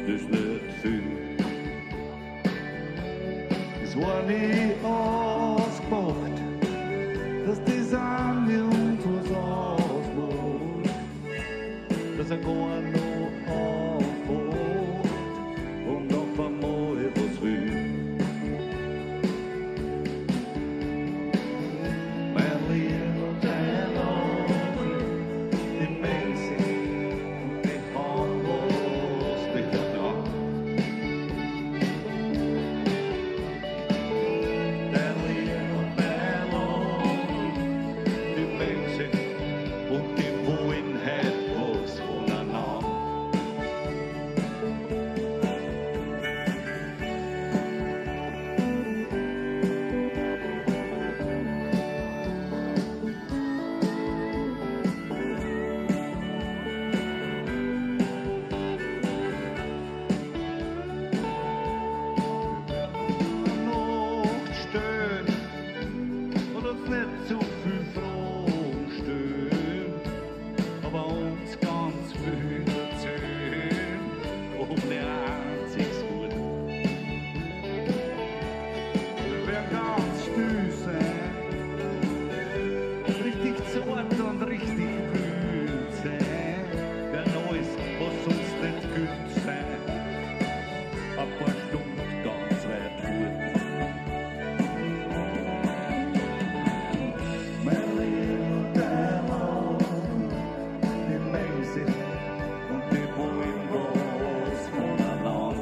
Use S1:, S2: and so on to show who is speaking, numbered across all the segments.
S1: dus nicht viel. Es war nie ausgemacht, dass die Sahne uns was ausmacht, dass er gar noch aufwacht und auf einmal was will. Mein Leben und dein Lachen, die Menschen und die haben was nicht ertragen. Dein Leben und dein Lachen, die Menschen und die wollen halt was voneinander. Nacht stehen und uns nicht zu viel Fragen stellen, aber uns ganz viel erzählen um der einziges Gut. Wir werden ganz still sein, richtig zart und richtig kühl sein, werden alles, was uns nicht gut sein, ein paar Stunden ganz weit gut. Mein Leben und dein Lachen, die Menschen und die wollen was voneinander.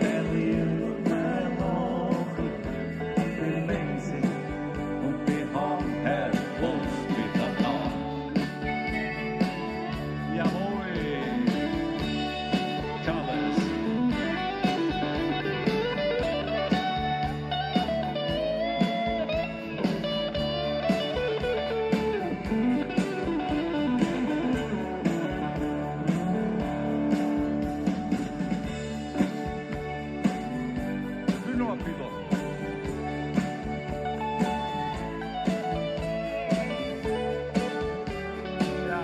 S1: Dein Leben und dein Lachen, die Menschen und die haben halt was miteinander. Jawohl, Charles. Du noch ein bisschen. Ja.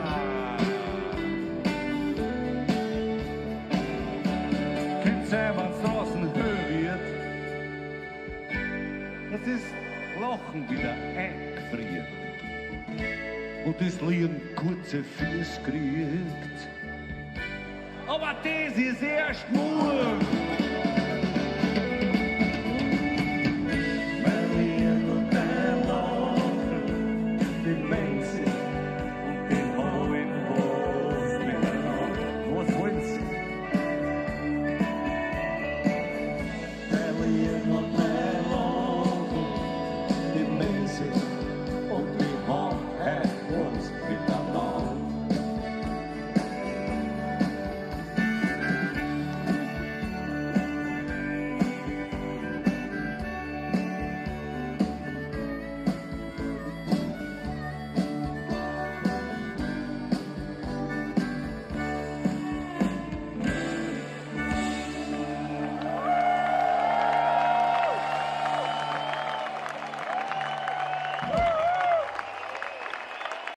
S1: Könnte sein, wenn's draußen höher wird, dass das Lachen wieder eingefriert und das Leben kurze Füße kriegt. Aber das ist erst nur